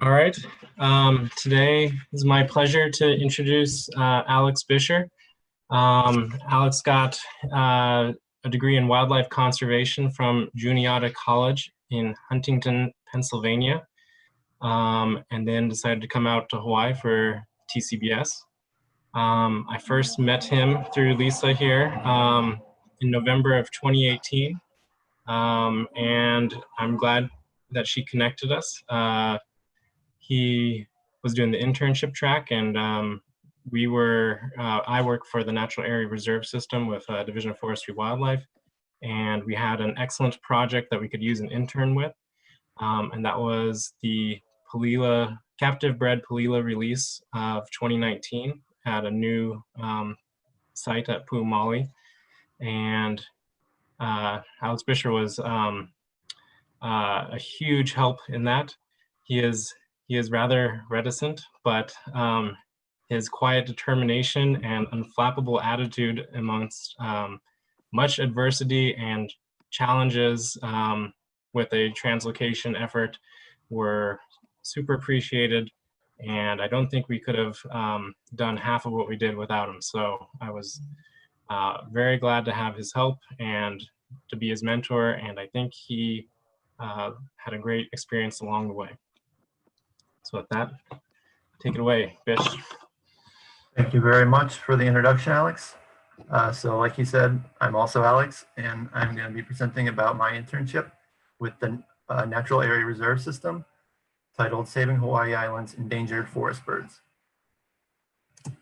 All right. Today is my pleasure to introduce Alex Bischer. Alex got a degree in wildlife conservation from Juniata College in Huntington, Pennsylvania, and then decided to come out to Hawaii for TCBES. I first met him through Lisa here in November of 2018, and I'm glad that she connected us. He was doing the internship track, and I work for the Natural Area Reserve System with Division of Forestry Wildlife, and we had an excellent project that we could use an intern with, and that was the Pallulah, captive bred Pallulah release of 2019 at a new site at Pu'umali, and Alex Bischer was a huge help in that. He is rather reticent, but his quiet determination and unflappable attitude amongst much adversity and challenges with a translocation effort were super appreciated. And I don't think we could have done half of what we did without him. So I was very glad to have his help and to be his mentor. And I think he had a great experience along the way. So with that, take it away, Bish. Thank you very much for the introduction, Alex. So like you said, I'm also Alex, and I'm going to be presenting about my internship with the Natural Area Reserve System, titled Saving Hawaii Island's Endangered Forest Birds. So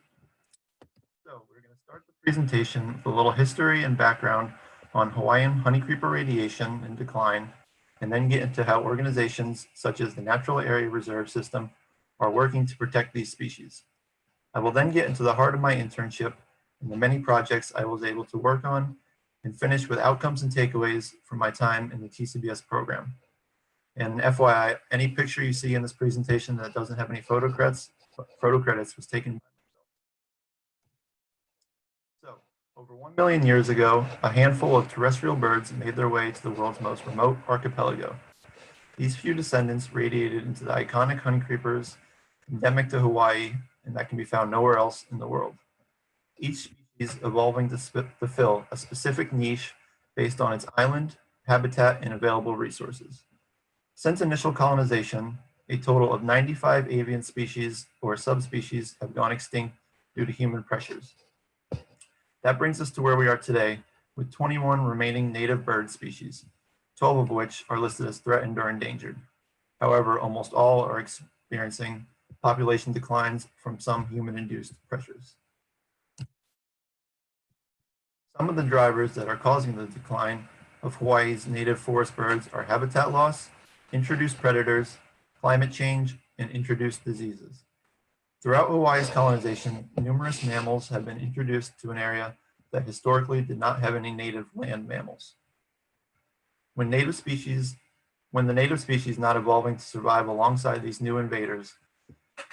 we're going to start the presentation with a little history and background on Hawaiian honeycreeper radiation and decline, and then get into how organizations such as the Natural Area Reserve System are working to protect these species. I will then get into the heart of my internship and the many projects I was able to work on, and finish with outcomes and takeaways from my time in the TCBES program. And FYI, any picture you see in this presentation that doesn't have any photo credits was taken by myself. So, over 1 million years ago, a handful of terrestrial birds made their way to the world's most remote archipelago. These few descendants radiated into the iconic honeycreepers endemic to Hawaii, and that can be found nowhere else in the world. Each species evolving to fill a specific niche based on its island, habitat, and available resources. Since initial colonization, a total of 95 avian species or subspecies have gone extinct due to human pressures. That brings us to where we are today, with 21 remaining native bird species, 12 of which are listed as threatened or endangered. However, almost all are experiencing population declines from some human-induced pressures. Some of the drivers that are causing the decline of Hawaii's native forest birds are habitat loss, introduced predators, climate change, and introduced diseases. Throughout Hawaii's colonization, numerous mammals have been introduced to an area that historically did not have any native land mammals. When the native species not evolving to survive alongside these new invaders,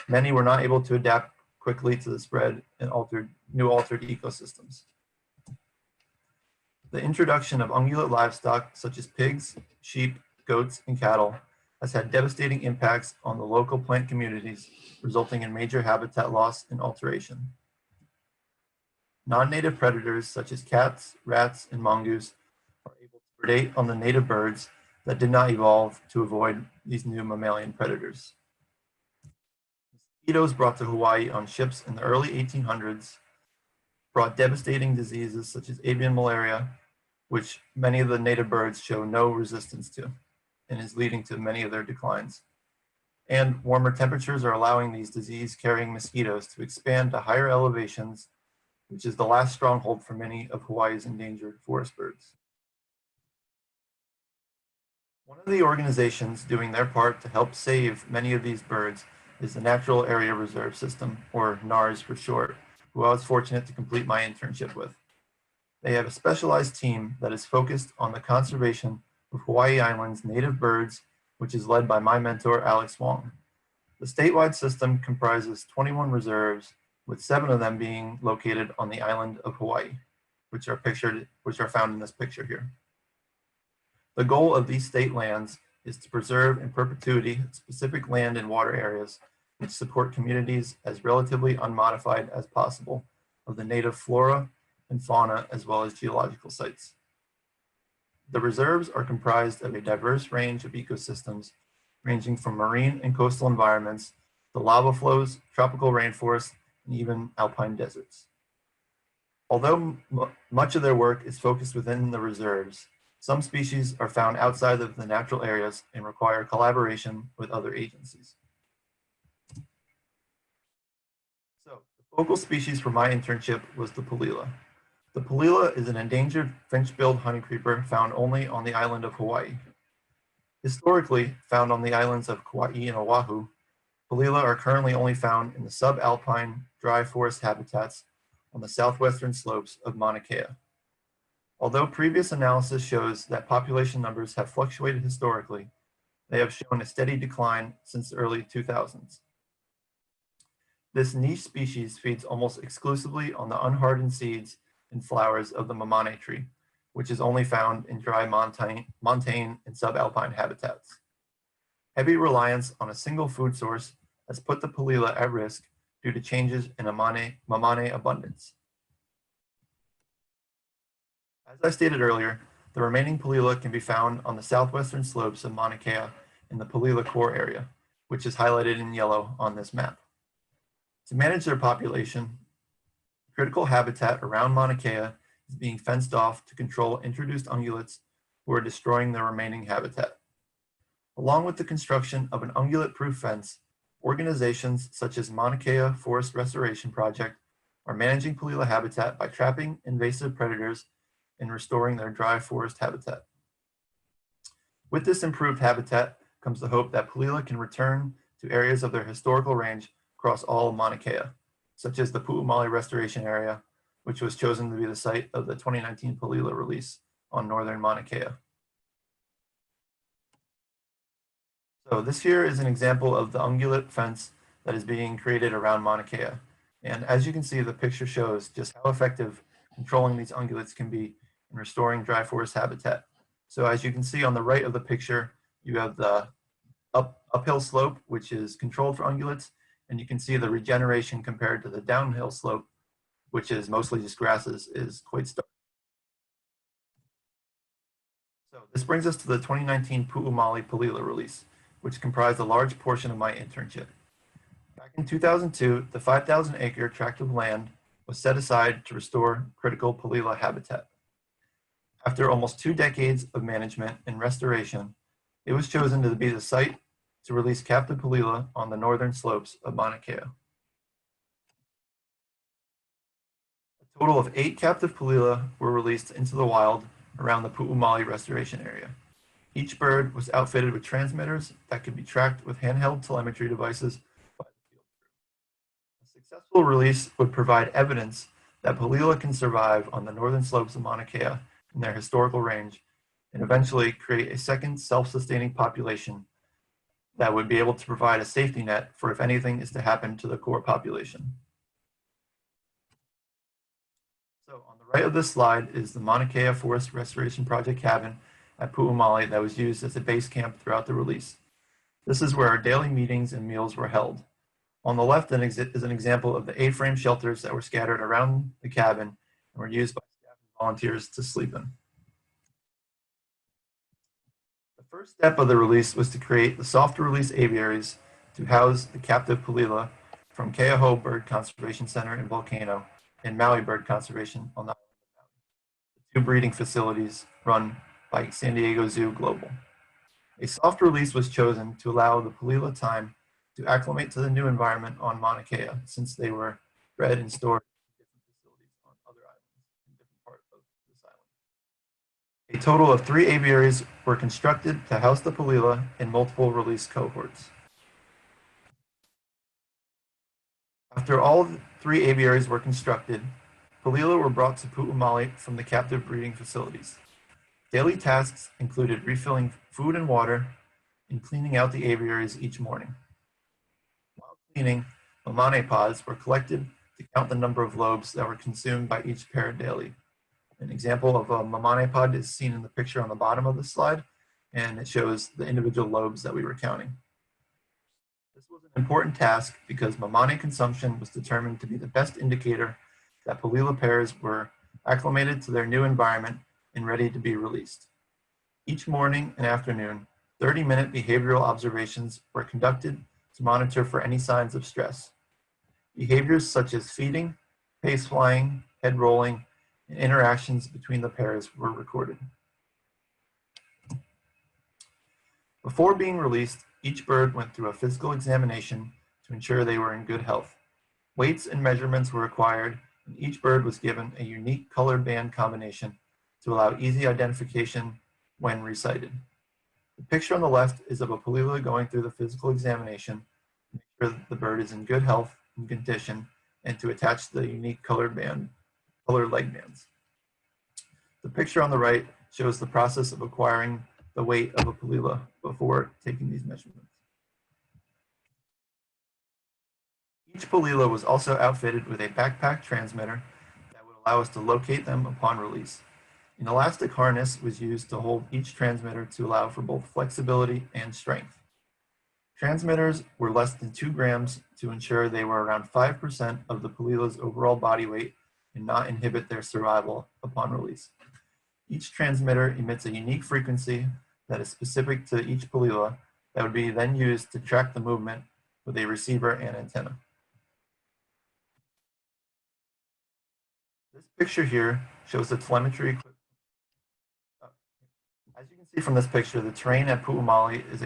many were not able to adapt quickly to the spread and altered ecosystems. The introduction of ungulate livestock such as pigs, sheep, goats, and cattle has had devastating impacts on the local plant communities, resulting in major habitat loss and alteration. Non-native predators such as cats, rats, and mongoose are able to predate on the native birds that did not evolve to avoid these new mammalian predators. Mosquitoes brought to Hawaii on ships in the early 1800s brought devastating diseases such as avian malaria, which many of the native birds show no resistance to, and is leading to many of their declines. And warmer temperatures are allowing these disease-carrying mosquitoes to expand to higher elevations, which is the last stronghold for many of Hawaii's endangered forest birds. One of the organizations doing their part to help save many of these birds is the Natural Area Reserve System, or NARS for short, who I was fortunate to complete my internship with. They have a specialized team that is focused on the conservation of Hawaii Island's native birds, which is led by my mentor, Alex Wong. The statewide system comprises 21 reserves, with 7 of them being located on the island of Hawaii, which are found in this picture here. The goal of these state lands is to preserve in perpetuity specific land and water areas which support communities as relatively unmodified as possible of the native flora and fauna as well as geological sites. The reserves are comprised of a diverse range of ecosystems ranging from marine and coastal environments to lava flows, tropical rainforests, and even alpine deserts. Although much of their work is focused within the reserves, some species are found outside of the natural areas and require collaboration with other agencies. So, the focal species for my internship was the Pallulah. The Pallulah is an endangered finch-billed honeycreeper found only on the island of Hawaii. Historically found on the islands of Kauai and Oahu, Pallulah are currently only found in the subalpine dry forest habitats on the southwestern slopes of Mauna Kea. Although previous analysis shows that population numbers have fluctuated historically, they have shown a steady decline since the early 2000s. This niche species feeds almost exclusively on the unhardened seeds and flowers of the mamane tree, which is only found in dry montane and subalpine habitats. Heavy reliance on a single food source has put the Pallulah at risk due to changes in mamane abundance. As I stated earlier, the remaining Pallulah can be found on the southwestern slopes of Mauna Kea in the Pallulah core area, which is highlighted in yellow on this map. To manage their population, critical habitat around Mauna Kea is being fenced off to control introduced ungulates who are destroying the remaining habitat. Along with the construction of an ungulate-proof fence, organizations such as Mauna Kea Forest Restoration Project are managing Pallulah habitat by trapping invasive predators and restoring their dry forest habitat. With this improved habitat comes the hope that Pallulah can return to areas of their historical range across all of Mauna Kea, such as the Pu'umali Restoration Area, which was chosen to be the site of the 2019 Pallulah release on northern Mauna Kea. So this here is an example of the ungulate fence that is being created around Mauna Kea. And as you can see, the picture shows just how effective controlling these ungulates can be in restoring dry forest habitat. So as you can see on the right of the picture, you have the uphill slope, which is controlled for ungulates, and you can see the regeneration compared to the downhill slope, which is mostly just grasses, is quite stark. So this brings us to the 2019 Pu'umali Pallulah release, which comprised a large portion of my internship. Back in 2002, the 5,000-acre tract of land was set aside to restore critical Pallulah habitat. After almost 2 decades of management and restoration, it was chosen to be the site to release captive Pallulah on the northern slopes of Mauna Kea. A total of 8 captive Pallulah were released into the wild around the Pu'umali restoration area. Each bird was outfitted with transmitters that could be tracked with handheld telemetry devices by the field crew. A successful release would provide evidence that Pallulah can survive on the northern slopes of Mauna Kea in their historical range, and eventually create a second self-sustaining population that would be able to provide a safety net for if anything is to happen to the core population. So on the right of this slide is the Mauna Kea Forest Restoration Project cabin at Pu'umali that was used as a base camp throughout the release. This is where our daily meetings and meals were held. On the left is an example of the A-frame shelters that were scattered around the cabin and were used by staff and volunteers to sleep in. The first step of the release was to create the soft release aviaries to house the captive Pallulah from Keauhou Bird Conservation Center in Volcano and Maui Bird Conservation on the island of Maui, the 2 breeding facilities run by San Diego Zoo Global. A soft release was chosen to allow the Pallulah time to acclimate to the new environment on Mauna Kea, since they were bred and stored in different facilities on other islands in different parts of this island. A total of 3 aviaries were constructed to house the Pallulah in multiple release cohorts. After all 3 aviaries were constructed, Pallulah were brought to Pu'umali from the captive breeding facilities. Daily tasks included refilling food and water and cleaning out the aviaries each morning. While cleaning, mamane pods were collected to count the number of lobes that were consumed by each pair daily. An example of a mamane pod is seen in the picture on the bottom of the slide, and it shows the individual lobes that we were counting. This was an important task because mamane consumption was determined to be the best indicator that Pallulah pairs were acclimated to their new environment and ready to be released. Each morning and afternoon, 30-minute behavioral observations were conducted to monitor for any signs of stress. Behaviors such as feeding, pace flying, head rolling, and interactions between the pairs were recorded. Before being released, each bird went through a physical examination to ensure they were in good health. Weights and measurements were required, and each bird was given a unique color band combination to allow easy identification when recited. The picture on the left is of a Pallulah going through the physical examination to make sure that the bird is in good health and condition, and to attach the unique color leg bands. The picture on the right shows the process of acquiring the weight of a Pallulah before taking these measurements. Each Pallulah was also outfitted with a backpack transmitter that would allow us to locate them upon release. An elastic harness was used to hold each transmitter to allow for both flexibility and strength. Transmitters were less than 2 grams to ensure they were around 5% of the Pallulah's overall body weight and not inhibit their survival upon release. Each transmitter emits a unique frequency that is specific to each Pallulah that would be then used to track the movement with a receiver and antenna. This picture here shows the telemetry equipment. As you can see from this picture, the terrain at Pu'umali is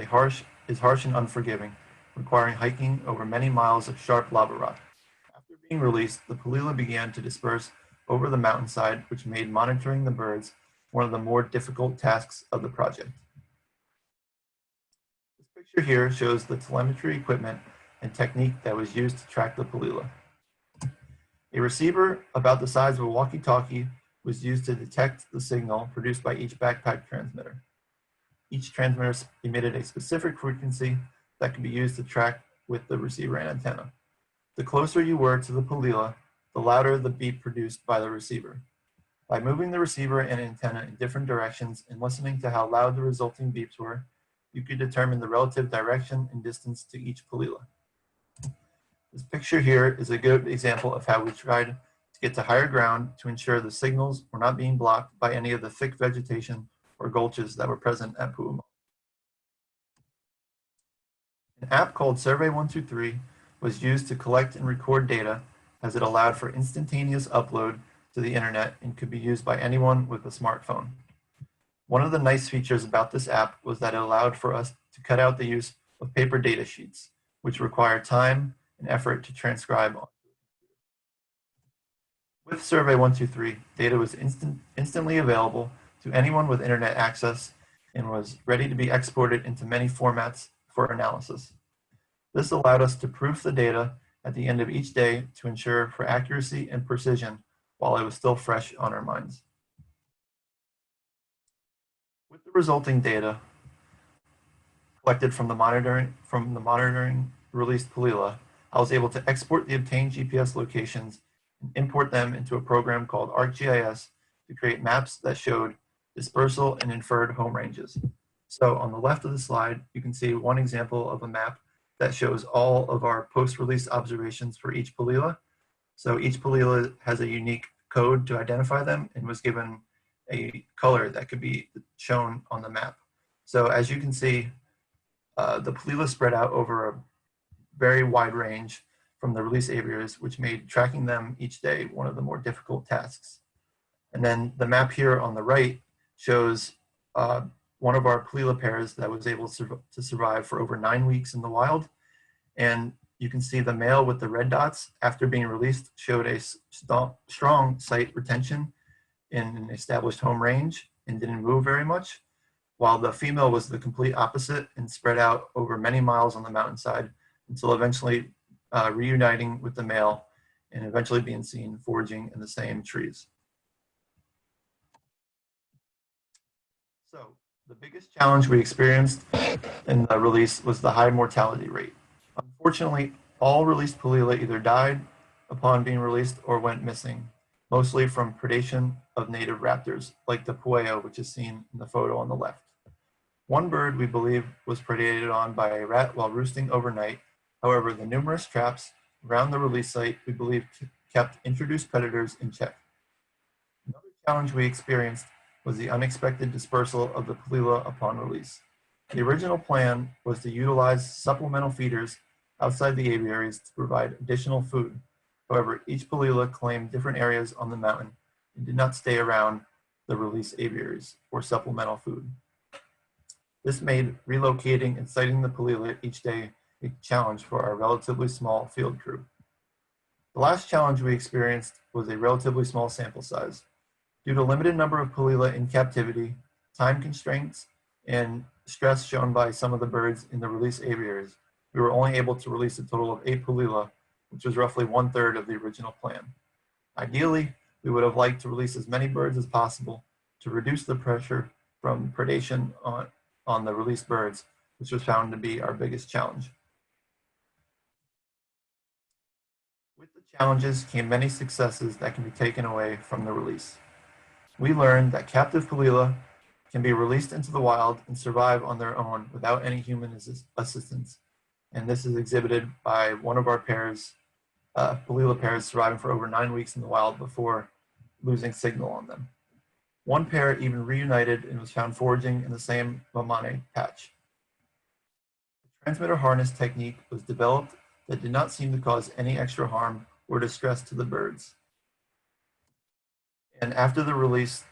harsh and unforgiving, requiring hiking over many miles of sharp lava rock. After being released, the Pallulah began to disperse over the mountainside, which made monitoring the birds one of the more difficult tasks of the project. This picture here shows the telemetry equipment and technique that was used to track the Pallulah. A receiver about the size of a walkie-talkie was used to detect the signal produced by each backpack transmitter. Each transmitter emitted a specific frequency that could be used to track with the receiver and antenna. The closer you were to the Pallulah, the louder the beep produced by the receiver. By moving the receiver and antenna in different directions and listening to how loud the resulting beeps were, you could determine the relative direction and distance to each Pallulah. This picture here is a good example of how we tried to get to higher ground to ensure the signals were not being blocked by any of the thick vegetation or gulches that were present at Pu'umali. An app called Survey 123 was used to collect and record data, as it allowed for instantaneous upload to the internet and could be used by anyone with a smartphone. One of the nice features about this app was that it allowed for us to cut out the use of paper data sheets, which require time and effort to transcribe. With Survey 123, data was instantly available to anyone with internet access and was ready to be exported into many formats for analysis. This allowed us to proof the data at the end of each day to ensure for accuracy and precision while it was still fresh on our minds. With the resulting data collected from the monitoring released Pallulah, I was able to export the obtained GPS locations and import them into a program called ArcGIS to create maps that showed dispersal and inferred home ranges. So on the left of the slide, you can see one example of a map that shows all of our post-release observations for each Pallulah. So each Pallulah has a unique code to identify them and was given a color that could be shown on the map. So as you can see, the Pallulah spread out over a very wide range from the release aviaries, which made tracking them each day one of the more difficult tasks. And then the map here on the right shows one of our Pallulah pairs that was able to survive for over 9 weeks in the wild. And you can see the male with the red dots, after being released, showed a strong site retention in an established home range and didn't move very much, while the female was the complete opposite and spread out over many miles on the mountainside until eventually reuniting with the male and eventually being seen foraging in the same trees. So the biggest challenge we experienced in the release was the high mortality rate. Unfortunately, all released Pallulah either died upon being released or went missing, mostly from predation of native raptors like the pueo, which is seen in the photo on the left. One bird we believe was predated on by a rat while roosting overnight. However, the numerous traps around the release site we believe kept introduced predators in check. Another challenge we experienced was the unexpected dispersal of the Pallulah upon release. The original plan was to utilize supplemental feeders outside the aviaries to provide additional food. However, each Pallulah claimed different areas on the mountain and did not stay around the release aviaries for supplemental food. This made relocating and sighting the Pallulah each day a challenge for our relatively small field crew. The last challenge we experienced was a relatively small sample size. Due to limited number of Pallulah in captivity, time constraints, and stress shown by some of the birds in the release aviaries, we were only able to release a total of 8 Pallulah, which was roughly 1/3 of the original plan. Ideally, we would have liked to release as many birds as possible to reduce the pressure from predation on the released birds, which was found to be our biggest challenge. With the challenges came many successes that can be taken away from the release. We learned that captive Pallulah can be released into the wild and survive on their own without any human assistance. And this is exhibited by one of our pairs, Pallulah pairs, surviving for over 9 weeks in the wild before losing signal on them. One pair even reunited and was found foraging in the same Mauna patch. The transmitter harness technique was developed that did not seem to cause any extra harm or distress to the birds. And after the release,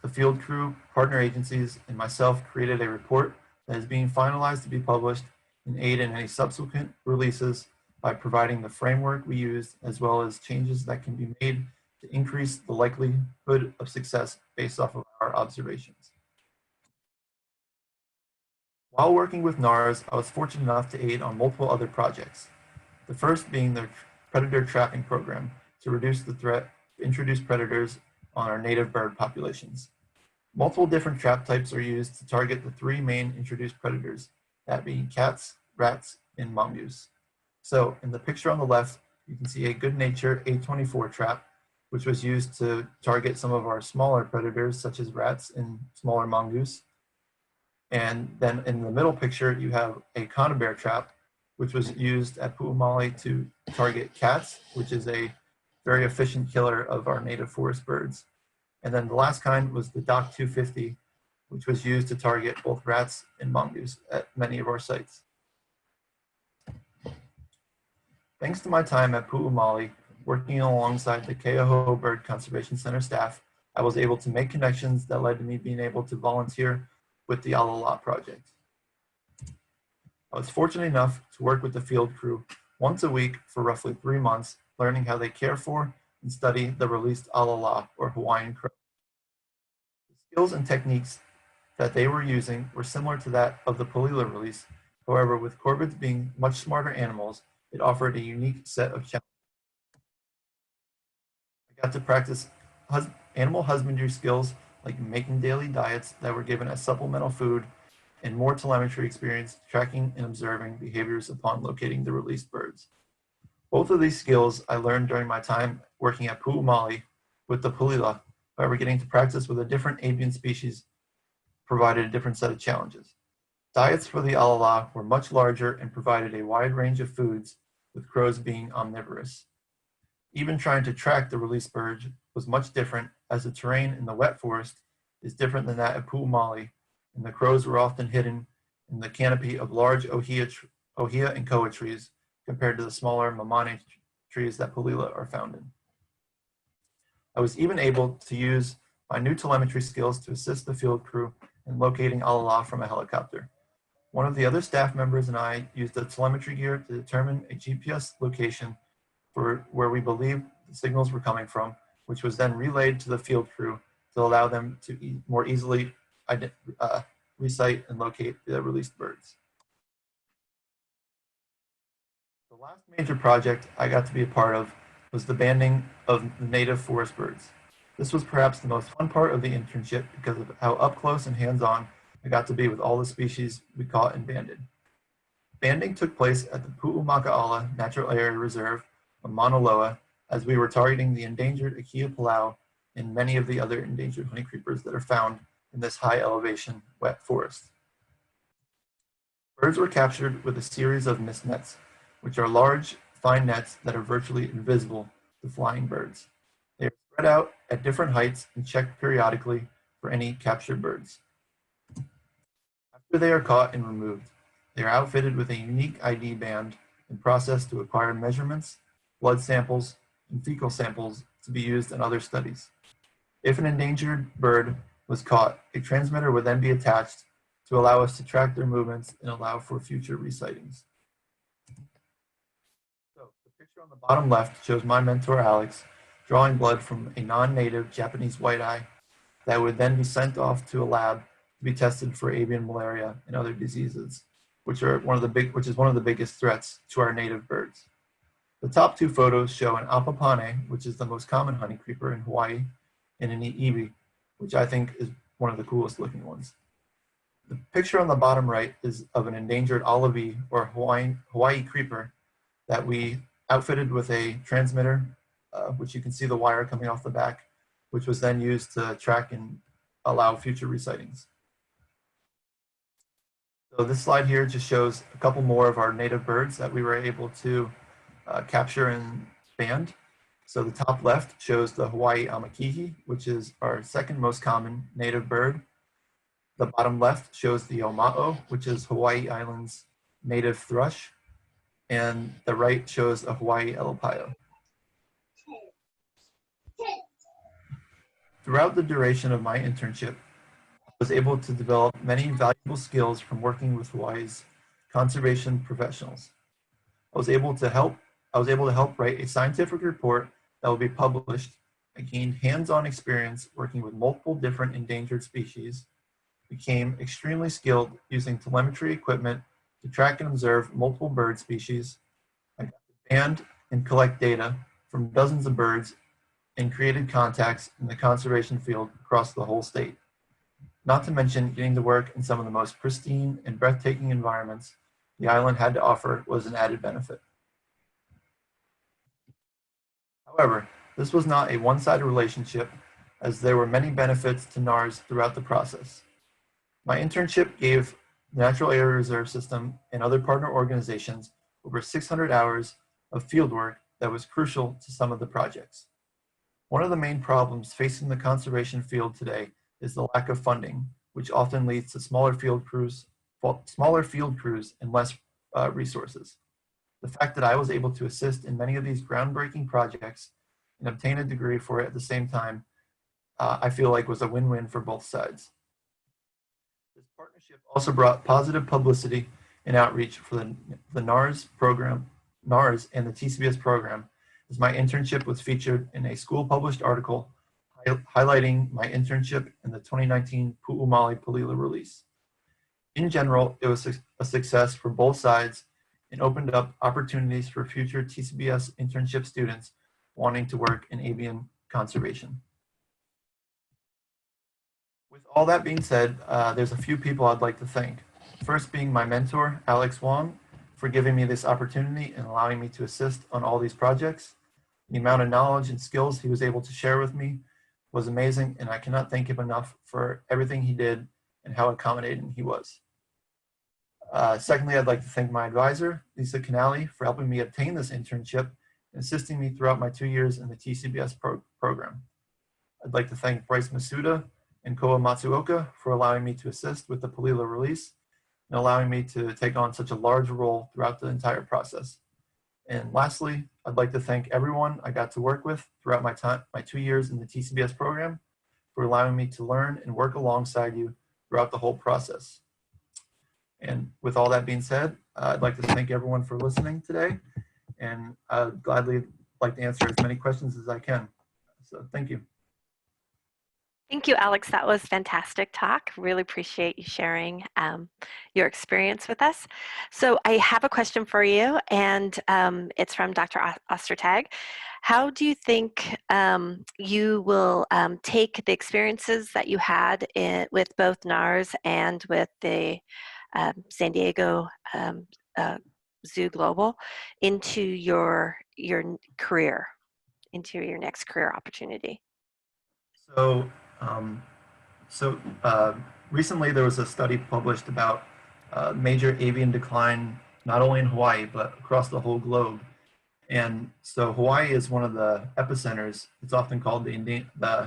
the field crew, partner agencies, and myself created a report that is being finalized to be published and aid in any subsequent releases by providing the framework we used as well as changes that can be made to increase the likelihood of success based off of our observations. While working with NARS, I was fortunate enough to aid on multiple other projects. The first being the predator trapping program to reduce the threat of introduced predators on our native bird populations. Multiple different trap types are used to target the 3 main introduced predators, that being cats, rats, and mongoose. So in the picture on the left, you can see a good nature A24 trap, which was used to target some of our smaller predators, such as rats and smaller mongoose. And then in the middle picture, you have a conibear trap, which was used at Pu'umali to target cats, which is a very efficient killer of our native forest birds. And then the last kind was the Doc 250, which was used to target both rats and mongoose at many of our sites. Thanks to my time at Pu'umali, working alongside the Keauhou Bird Conservation Center staff, I was able to make connections that led to me being able to volunteer with the Pallulah project. I was fortunate enough to work with the field crew once a week for roughly 3 months, learning how they care for and study the released Pallulah, or Hawaiian crow. The skills and techniques that they were using were similar to that of the Pallulah release. However, with corvids being much smarter animals, it offered a unique set of challenges. I got to practice animal husbandry skills like making daily diets that were given as supplemental food, and more telemetry experience tracking and observing behaviors upon locating the released birds. Both of these skills I learned during my time working at Pu'umali with the Pallulah. However, getting to practice with a different avian species provided a different set of challenges. Diets for the Pallulah were much larger and provided a wide range of foods, with crows being omnivorous. Even trying to track the released birds was much different, as the terrain in the wet forest is different than that at Pu'umali, and the crows were often hidden in the canopy of large ohia and koa trees compared to the smaller mamane trees that Pallulah are found in. I was even able to use my new telemetry skills to assist the field crew in locating Pallulah from a helicopter. One of the other staff members and I used the telemetry gear to determine a GPS location for where we believed the signals were coming from, which was then relayed to the field crew to allow them to more easily recite and locate the released birds. The last major project I got to be a part of was the banding of the native forest birds. This was perhaps the most fun part of the internship because of how up close and hands-on I got to be with all the species we caught and banded. Banding took place at the Pu'umaka'ala Natural Area Reserve of Mauna Loa, as we were targeting the endangered Akea Palau and many of the other endangered honeycreepers that are found in this high elevation wet forest. Birds were captured with a series of mist nets, which are large, fine nets that are virtually invisible to flying birds. They are spread out at different heights and checked periodically for any captured birds. After they are caught and removed, they are outfitted with a unique ID band and processed to acquire measurements, blood samples, and fecal samples to be used in other studies. If an endangered bird was caught, a transmitter would then be attached to allow us to track their movements and allow for future resightings. So the picture on the bottom left shows my mentor Alex drawing blood from a non-native Japanese white-eye that would then be sent off to a lab to be tested for avian malaria and other diseases, which is one of the biggest threats to our native birds. The top two photos show an apapane, which is the most common honey creeper in Hawaii, and an iiwi, which I think is one of the coolest looking ones. The picture on the bottom right is of an endangered olive or Hawaii creeper that we outfitted with a transmitter, which you can see the wire coming off the back, which was then used to track and allow future resightings. So this slide here just shows a couple more of our native birds that we were able to capture and band. So the top left shows the Hawaii amakihi, which is our second most common native bird. The bottom left shows the oma'o, which is Hawaii Island's native thrush. And the right shows a Hawaii elepaio. Throughout the duration of my internship, I was able to develop many valuable skills from working with Hawaii's conservation professionals. I was able to help write a scientific report that will be published. I gained hands-on experience working with multiple different endangered species, became extremely skilled using telemetry equipment to track and observe multiple bird species. I got to band and collect data from dozens of birds and created contacts in the conservation field across the whole state. Not to mention getting to work in some of the most pristine and breathtaking environments the island had to offer was an added benefit. However, this was not a one-sided relationship, as there were many benefits to NARS throughout the process. My internship gave the Natural Area Reserve System and other partner organizations over 600 hours of fieldwork that was crucial to some of the projects. One of the main problems facing the conservation field today is the lack of funding, which often leads to smaller field crews and less resources. The fact that I was able to assist in many of these groundbreaking projects and obtain a degree for it at the same time, I feel like was a win-win for both sides. This partnership also brought positive publicity and outreach for the NARS program, NARS and the TCBES program, as my internship was featured in a school-published article highlighting my internship in the 2019 Pu'umali Pallulah release. In general, it was a success for both sides and opened up opportunities for future TCBES internship students wanting to work in avian conservation. With all that being said, there's a few people I'd like to thank. First being my mentor, Alex Wong, for giving me this opportunity and allowing me to assist on all these projects. The amount of knowledge and skills he was able to share with me was amazing, and I cannot thank him enough for everything he did and how accommodating he was. Secondly, I'd like to thank my advisor, Lisa Canali, for helping me obtain this internship and assisting me throughout my 2 years in the TCBES program. I'd like to thank Bryce Masuda and Koa Matsuoka for allowing me to assist with the Pallulah release and allowing me to take on such a large role throughout the entire process. And lastly, I'd like to thank everyone I got to work with throughout my 2 years in the TCBES program for allowing me to learn and work alongside you throughout the whole process. And with all that being said, I'd like to thank everyone for listening today, and I'd gladly like to answer as many questions as I can. So thank you. Thank you, Alex. That was fantastic talk. Really appreciate you sharing your experience with us. So I have a question for you, and it's from Dr. Ostertag. How do you think you will take the experiences that you had with both NARS and with the San Diego Zoo Global into your career, into your next career opportunity? So recently there was a study published about major avian decline, not only in Hawaii, but across the whole globe. And so Hawaii is one of the epicenters. It's often called the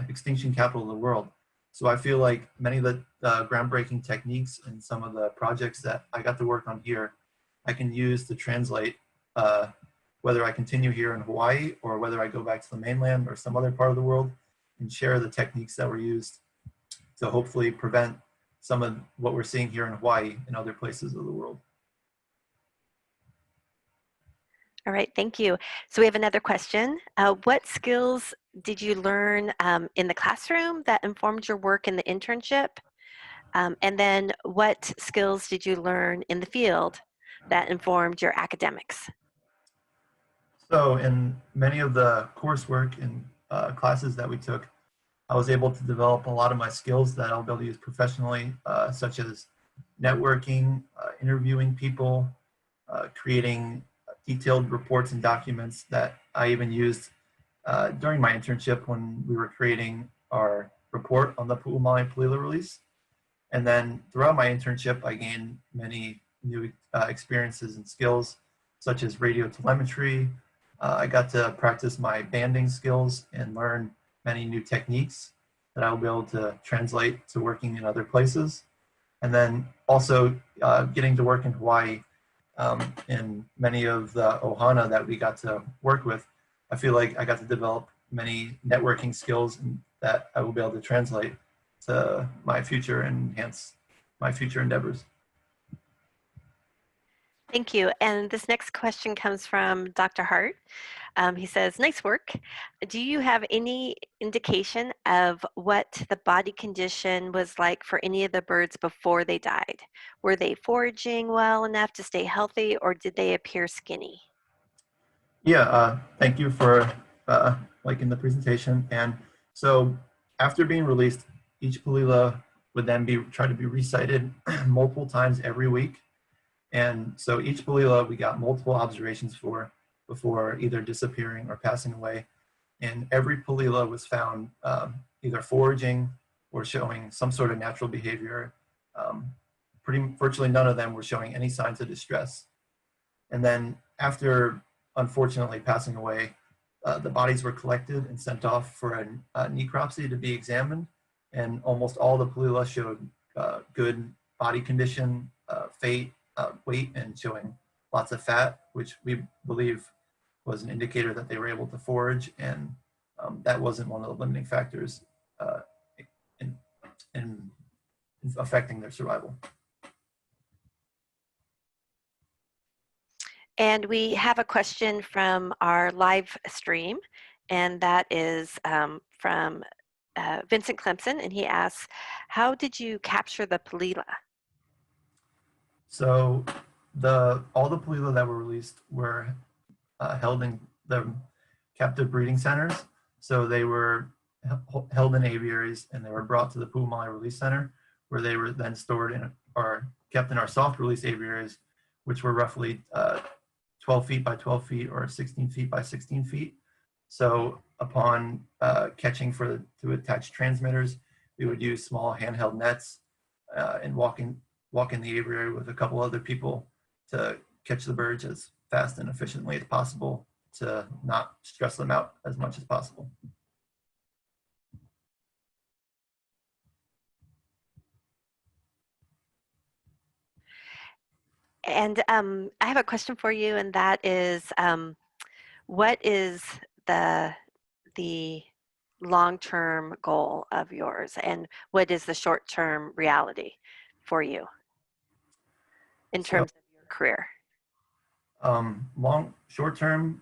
extinction capital of the world. So I feel like many of the groundbreaking techniques and some of the projects that I got to work on here, I can use to translate whether I continue here in Hawaii or whether I go back to the mainland or some other part of the world, and share the techniques that were used to hopefully prevent some of what we're seeing here in Hawaii and other places of the world. All right, thank you. So we have another question. What skills did you learn in the classroom that informed your work in the internship? And then what skills did you learn in the field that informed your academics? So in many of the coursework and classes that we took, I was able to develop a lot of my skills that I'll be able to use professionally, such as networking, interviewing people, creating detailed reports and documents that I even used during my internship when we were creating our report on the Pallulah release. And then throughout my internship, I gained many new experiences and skills, such as radio telemetry. I got to practice my banding skills and learn many new techniques that I'll be able to translate to working in other places. And then also getting to work in Hawaii in many of the ohana that we got to work with, I feel like I got to develop many networking skills that I will be able to translate to my future and enhance my future endeavors. Thank you. And this next question comes from Dr. Hart. He says, nice work. Do you have any indication of what the body condition was like for any of the birds before they died? Were they foraging well enough to stay healthy, or did they appear skinny? Yeah, thank you for liking the presentation. And so after being released, each Pallulah would then try to be recited multiple times every week. And so each Pallulah we got multiple observations for before either disappearing or passing away. And every Pallulah was found either foraging or showing some sort of natural behavior. Virtually none of them were showing any signs of distress. And then after unfortunately passing away, the bodies were collected and sent off for a necropsy to be examined. And almost all the Pallulah showed good body condition, weight, and showing lots of fat, which we believe was an indicator that they were able to forage, and that wasn't one of the limiting factors in affecting their survival. And we have a question from our live stream, and that is from Vincent Clemson, and he asks, how did you capture the Pallulah? So all the Pallulah that were released were held in the captive breeding centers. So they were held in aviaries, and they were brought to the Pu'umali Release Center, where they were then stored in or kept in our soft release aviaries, which were roughly 12 feet by 12 feet or 16 feet by 16 feet. So upon catching to attach transmitters, we would use small handheld nets and walk in the aviary with a couple other people to catch the birds as fast and efficiently as possible to not stress them out as much as possible. And I have a question for you, and that is, what is the long-term goal of yours, and what is the short-term reality for you in terms of your career? Short term,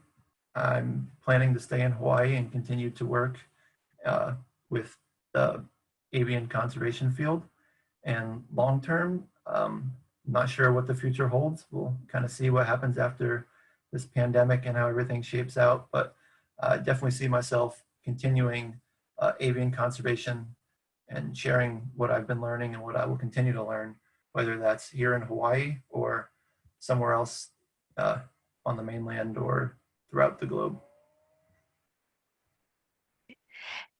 I'm planning to stay in Hawaii and continue to work with the avian conservation field. And long term, I'm not sure what the future holds. We'll kind of see what happens after this pandemic and how everything shapes out. But I definitely see myself continuing avian conservation and sharing what I've been learning and what I will continue to learn, whether that's here in Hawaii or somewhere else on the mainland or throughout the globe.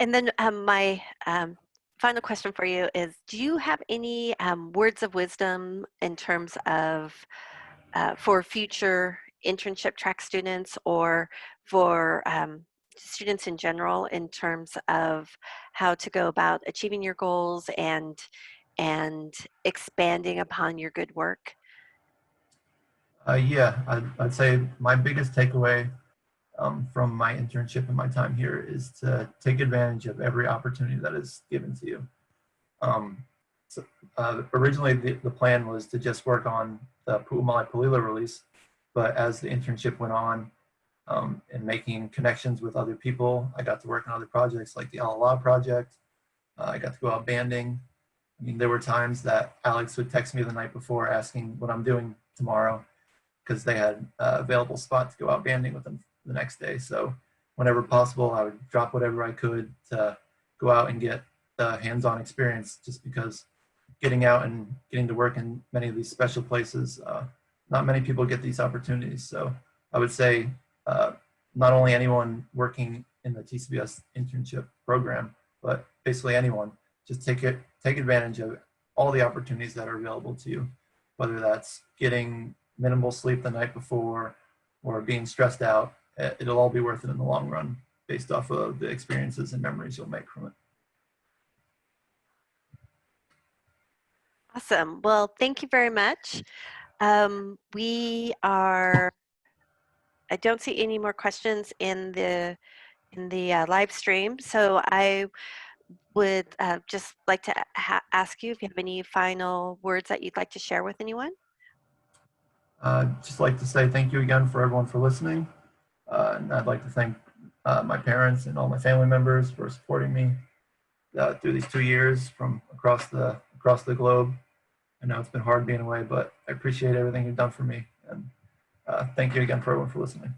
And then my final question for you is, do you have any words of wisdom in terms of for future internship track students, or for students in general, in terms of how to go about achieving your goals and expanding upon your good work? Yeah, I'd say my biggest takeaway from my internship and my time here is to take advantage of every opportunity that is given to you. So, originally, the plan was to just work on the Pallulah release, but as the internship went on and making connections with other people, I got to work on other projects like the Paleta project. I got to go out banding. I mean, there were times that Alex would text me the night before asking what I'm doing tomorrow, because they had available spot to go out banding with them the next day. So whenever possible, I would drop whatever I could to go out and get the hands-on experience, just because getting out and getting to work in many of these special places, not many people get these opportunities. So I would say not only anyone working in the TCBES internship program, but basically anyone, just take advantage of all the opportunities that are available to you, whether that's getting minimal sleep the night before or being stressed out. It'll all be worth it in the long run, based off of the experiences and memories you'll make from it. Awesome. Well, thank you very much. I don't see any more questions in the live stream, so I would just like to ask you if you have any final words that you'd like to share with anyone. Just like to say thank you again for everyone for listening. And I'd like to thank my parents and all my family members for supporting me through these 2 years from across the globe. I know it's been hard being away, but I appreciate everything you've done for me. And thank you again for everyone for listening.